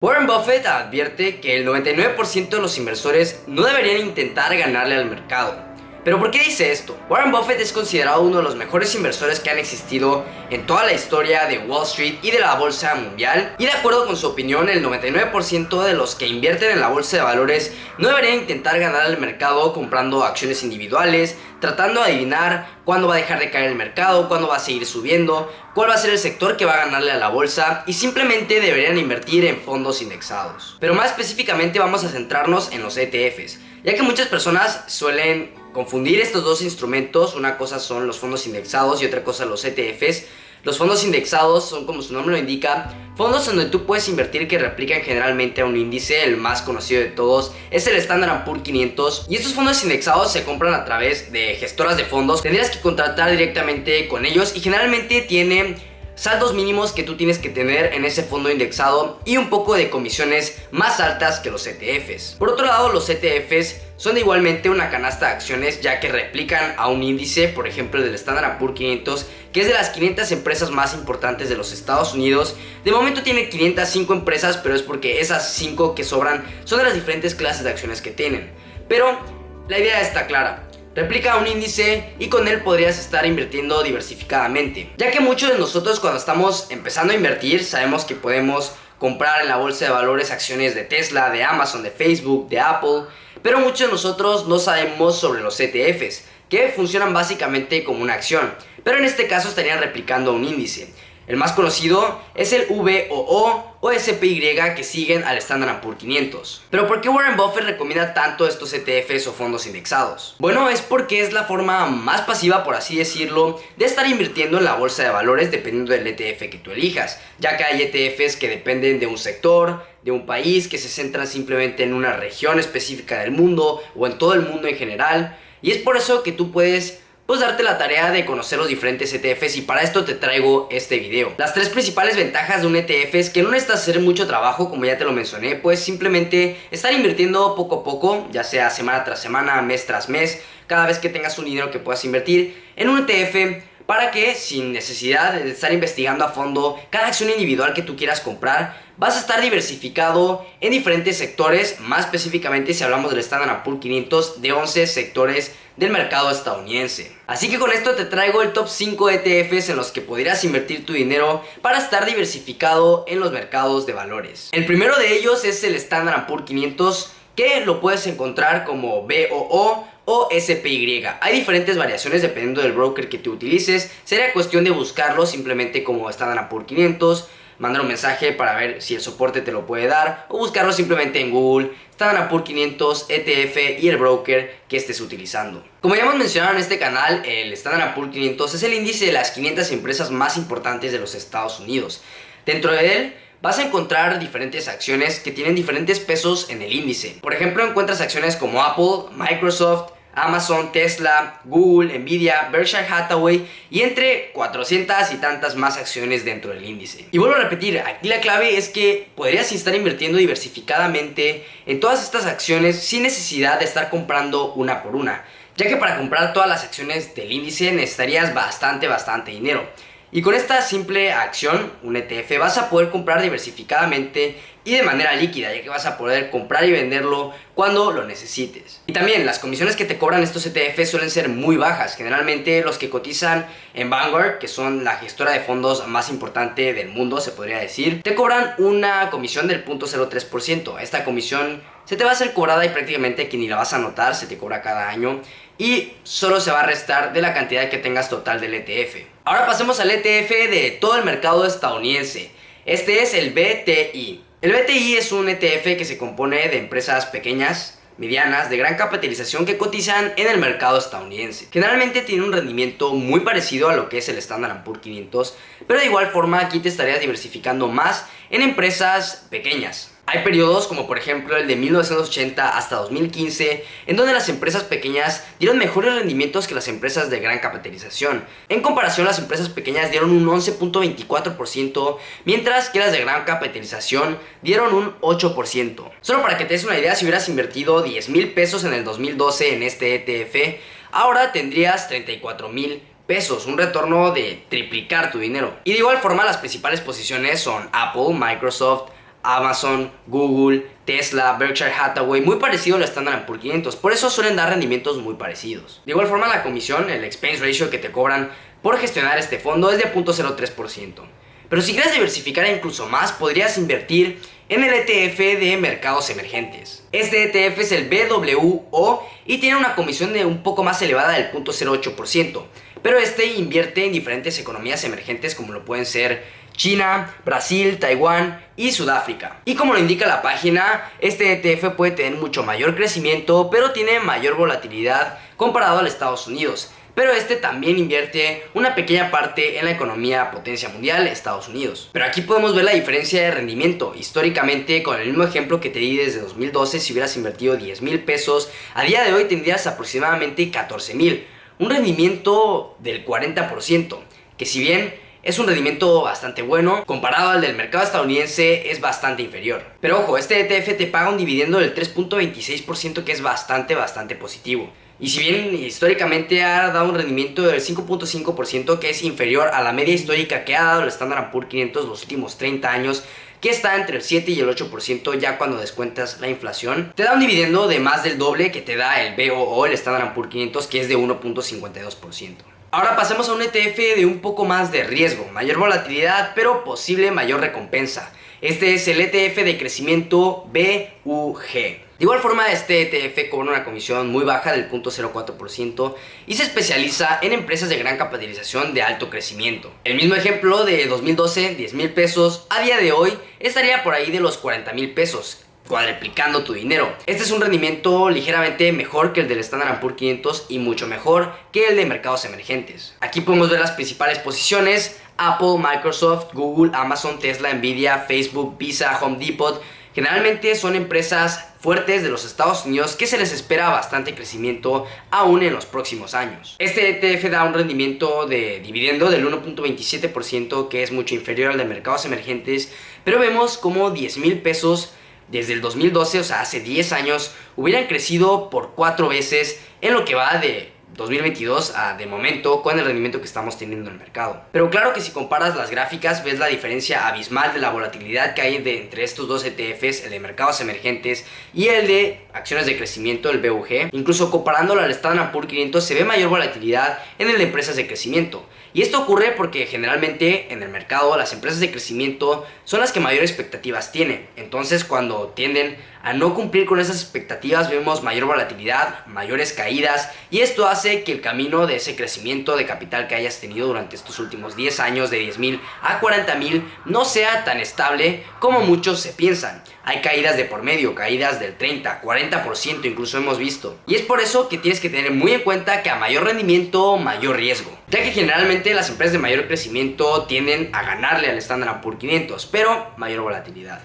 Warren Buffett advierte que el 99% de los inversores no deberían intentar ganarle al mercado. ¿Pero por qué dice esto? Warren Buffett es considerado uno de los mejores inversores que han existido en toda la historia de Wall Street y de la bolsa mundial, y de acuerdo con su opinión, el 99% de los que invierten en la bolsa de valores no deberían intentar ganar al mercado comprando acciones individuales, tratando de adivinar cuándo va a dejar de caer el mercado, cuándo va a seguir subiendo, cuál va a ser el sector que va a ganarle a la bolsa, y simplemente deberían invertir en fondos indexados. Pero más específicamente vamos a centrarnos en los ETFs, ya que muchas personas suelen confundir estos dos instrumentos. Una cosa son los fondos indexados y otra cosa los ETFs. Los fondos indexados son, como su nombre lo indica, fondos en donde tú puedes invertir que replican generalmente a un índice. El más conocido de todos es el Standard & Poor's 500, y estos fondos indexados se compran a través de gestoras de fondos. Tendrías que contratar directamente con ellos y generalmente tienen saldos mínimos que tú tienes que tener en ese fondo indexado y un poco de comisiones más altas que los ETFs. Por otro lado, los ETFs son igualmente una canasta de acciones, ya que replican a un índice, por ejemplo el del Standard & Poor's 500, que es de las 500 empresas más importantes de los Estados Unidos. De momento tiene 505 empresas, pero es porque esas 5 que sobran son de las diferentes clases de acciones que tienen. Pero la idea está clara. Replica un índice y con él podrías estar invirtiendo diversificadamente, ya que muchos de nosotros cuando estamos empezando a invertir sabemos que podemos comprar en la bolsa de valores acciones de Tesla, de Amazon, de Facebook, de Apple, pero muchos de nosotros no sabemos sobre los ETFs, que funcionan básicamente como una acción, pero en este caso estarían replicando un índice. El más conocido es el VOO o SPY, que siguen al Standard & Poor's 500. Pero ¿por qué Warren Buffett recomienda tanto estos ETFs o fondos indexados? Bueno, es porque es la forma más pasiva, por así decirlo, de estar invirtiendo en la bolsa de valores dependiendo del ETF que tú elijas, ya que hay ETFs que dependen de un sector, de un país, que se centran simplemente en una región específica del mundo o en todo el mundo en general, y es por eso que tú puedes darte la tarea de conocer los diferentes ETFs, y para esto te traigo este video. Las tres principales ventajas de un ETF es que no necesitas hacer mucho trabajo, como ya te lo mencioné, pues simplemente estar invirtiendo poco a poco, ya sea semana tras semana, mes tras mes, cada vez que tengas un dinero que puedas invertir en un ETF, para que sin necesidad de estar investigando a fondo cada acción individual que tú quieras comprar, vas a estar diversificado en diferentes sectores, más específicamente si hablamos del Standard & Poor's 500, de 11 sectores del mercado estadounidense. Así que con esto te traigo el top 5 ETFs en los que podrías invertir tu dinero para estar diversificado en los mercados de valores. El primero de ellos es el Standard & Poor's 500, que lo puedes encontrar como BOO o SPY. Hay diferentes variaciones dependiendo del broker que tú utilices. Sería cuestión de buscarlo simplemente como Standard & Poor's 500, mandar un mensaje para ver si el soporte te lo puede dar, o buscarlo simplemente en Google, Standard & Poor's 500, ETF y el broker que estés utilizando. Como ya hemos mencionado en este canal, el Standard & Poor's 500 es el índice de las 500 empresas más importantes de los Estados Unidos. Dentro de él vas a encontrar diferentes acciones que tienen diferentes pesos en el índice. Por ejemplo, encuentras acciones como Apple, Microsoft, Amazon, Tesla, Google, Nvidia, Berkshire Hathaway y entre 400 y tantas más acciones dentro del índice. Y vuelvo a repetir, aquí la clave es que podrías estar invirtiendo diversificadamente en todas estas acciones sin necesidad de estar comprando una por una, ya que para comprar todas las acciones del índice necesitarías bastante dinero. Y con esta simple acción, un ETF, vas a poder comprar diversificadamente y de manera líquida, ya que vas a poder comprar y venderlo cuando lo necesites. Y también las comisiones que te cobran estos ETFs suelen ser muy bajas. Generalmente los que cotizan en Vanguard, que son la gestora de fondos más importante del mundo, se podría decir, te cobran una comisión del 0.03%. Esta comisión se te va a hacer cobrada y prácticamente que ni la vas a notar, se te cobra cada año y solo se va a restar de la cantidad que tengas total del ETF. Ahora pasemos al ETF de todo el mercado estadounidense. Este es el BTI. El BTI es un ETF que se compone de empresas pequeñas, medianas, de gran capitalización que cotizan en el mercado estadounidense. Generalmente tiene un rendimiento muy parecido a lo que es el Standard & Poor's 500, pero de igual forma aquí te estarías diversificando más en empresas pequeñas. Hay periodos como por ejemplo el de 1980 hasta 2015 en donde las empresas pequeñas dieron mejores rendimientos que las empresas de gran capitalización. En comparación, las empresas pequeñas dieron un 11.24%, mientras que las de gran capitalización dieron un 8%. Solo para que te des una idea, si hubieras invertido 10,000 pesos en el 2012 en este ETF, ahora tendrías 34,000 pesos, un retorno de triplicar tu dinero. Y de igual forma las principales posiciones son Apple, Microsoft, Amazon, Google, Tesla, Berkshire Hathaway, muy parecido al Standard & Poor's 500, por eso suelen dar rendimientos muy parecidos. De igual forma, la comisión, el expense ratio que te cobran por gestionar este fondo es de 0.03%. Pero si quieres diversificar incluso más, podrías invertir en el ETF de mercados emergentes. Este ETF es el BWO y tiene una comisión de un poco más elevada del 0.08%, pero este invierte en diferentes economías emergentes como lo pueden ser China, Brasil, Taiwán y Sudáfrica. Y como lo indica la página, este ETF puede tener mucho mayor crecimiento, pero tiene mayor volatilidad comparado al Estados Unidos. Pero este también invierte una pequeña parte en la economía potencia mundial, Estados Unidos. Pero aquí podemos ver la diferencia de rendimiento. Históricamente, con el mismo ejemplo que te di desde 2012, si hubieras invertido 10,000 pesos, a día de hoy tendrías aproximadamente 14,000. Un rendimiento del 40%, que si bien es un rendimiento bastante bueno, comparado al del mercado estadounidense es bastante inferior. Pero ojo, este ETF te paga un dividendo del 3.26%, que es bastante positivo. Y si bien históricamente ha dado un rendimiento del 5.5%, que es inferior a la media histórica que ha dado el Standard & Poor's 500 los últimos 30 años, que está entre el 7 y el 8% ya cuando descuentas la inflación, te da un dividendo de más del doble que te da el BOO, el Standard & Poor's 500, que es de 1.52%. Ahora pasemos a un ETF de un poco más de riesgo, mayor volatilidad, pero posible mayor recompensa. Este es el ETF de crecimiento BUG. De igual forma, este ETF cobra una comisión muy baja del 0.04% y se especializa en empresas de gran capitalización de alto crecimiento. El mismo ejemplo de 2012, 10,000 pesos, a día de hoy estaría por ahí de los 40,000 pesos. Cuadruplicando tu dinero. Este es un rendimiento ligeramente mejor que el del Standard & Poor's 500 y mucho mejor que el de mercados emergentes. Aquí podemos ver las principales posiciones: Apple, Microsoft, Google, Amazon, Tesla, Nvidia, Facebook, Visa, Home Depot. Generalmente son empresas fuertes de los Estados Unidos que se les espera bastante crecimiento aún en los próximos años. Este ETF da un rendimiento de dividendo del 1.27%, que es mucho inferior al de mercados emergentes, pero vemos como 10,000 pesos desde el 2012, o sea, hace 10 años, hubieran crecido por 4 veces en lo que va de 2022 a de momento con el rendimiento que estamos teniendo en el mercado. Pero claro que si comparas las gráficas ves la diferencia abismal de la volatilidad que hay entre estos dos ETFs, el de mercados emergentes y el de acciones de crecimiento, el BUG. Incluso comparándolo al Standard & Poor's 500 se ve mayor volatilidad en el de empresas de crecimiento. Y esto ocurre porque generalmente en el mercado las empresas de crecimiento son las que mayor expectativas tienen. Entonces cuando tienden a no cumplir con esas expectativas vemos mayor volatilidad, mayores caídas, y esto hace que el camino de ese crecimiento de capital que hayas tenido durante estos últimos 10 años de 10,000 a 40,000 no sea tan estable como muchos se piensan. Hay caídas de por medio, caídas del 30, 40% incluso hemos visto. Y es por eso que tienes que tener muy en cuenta que a mayor rendimiento, mayor riesgo. Ya que generalmente las empresas de mayor crecimiento tienden a ganarle al Standard & Poor's 500, pero mayor volatilidad.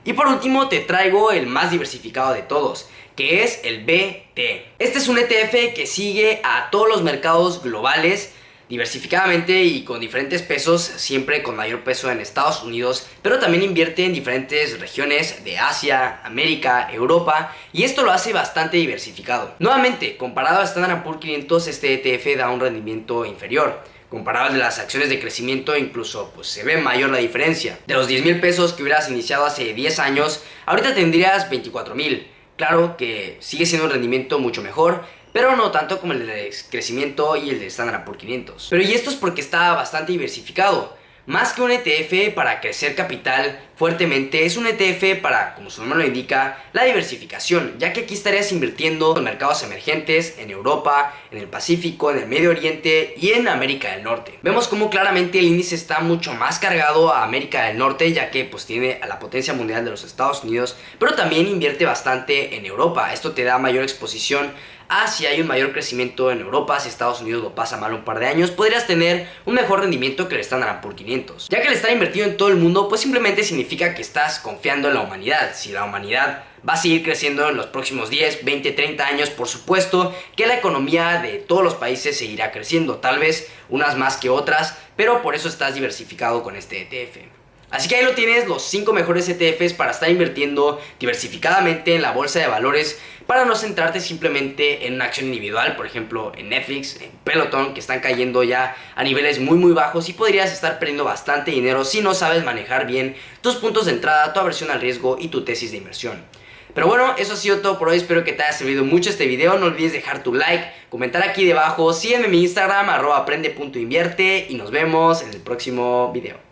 Y por último te traigo el más diversificado de todos, que es el BT. Este es un ETF que sigue a todos los mercados globales diversificadamente y con diferentes pesos, siempre con mayor peso en Estados Unidos, pero también invierte en diferentes regiones de Asia, América, Europa, y esto lo hace bastante diversificado. Nuevamente, comparado al Standard & Poor's 500, este ETF da un rendimiento inferior. Comparado de las acciones de crecimiento, incluso pues se ve mayor la diferencia. De los 10,000 pesos que hubieras iniciado hace 10 años, ahorita tendrías 24,000. Claro que sigue siendo un rendimiento mucho mejor, pero no tanto como el de crecimiento y el de Standard & Poor's 500. Pero y esto es porque está bastante diversificado. Más que un ETF para crecer capital fuertemente, es un ETF para, como su nombre lo indica, la diversificación, ya que aquí estarías invirtiendo en mercados emergentes, en Europa, en el Pacífico, en el Medio Oriente y en América del Norte. Vemos como claramente el índice está mucho más cargado a América del Norte, ya que pues tiene a la potencia mundial de los Estados Unidos, pero también invierte bastante en Europa. Esto te da mayor exposición a si hay un mayor crecimiento en Europa. Si Estados Unidos lo pasa mal un par de años, podrías tener un mejor rendimiento que el Standard & Poor's 500. Ya que el estar invertido en todo el mundo, pues simplemente significa que estás confiando en la humanidad. Si la humanidad va a seguir creciendo en los próximos 10, 20, 30 años, por supuesto que la economía de todos los países seguirá creciendo, tal vez unas más que otras, pero por eso estás diversificado con este ETF. Así que ahí lo tienes, los 5 mejores ETFs para estar invirtiendo diversificadamente en la bolsa de valores, para no centrarte simplemente en una acción individual, por ejemplo en Netflix, en Peloton, que están cayendo ya a niveles muy bajos y podrías estar perdiendo bastante dinero si no sabes manejar bien tus puntos de entrada, tu aversión al riesgo y tu tesis de inversión. Pero bueno, eso ha sido todo por hoy, espero que te haya servido mucho este video, no olvides dejar tu like, comentar aquí debajo, sígueme en mi Instagram, @aprende.invierte y nos vemos en el próximo video.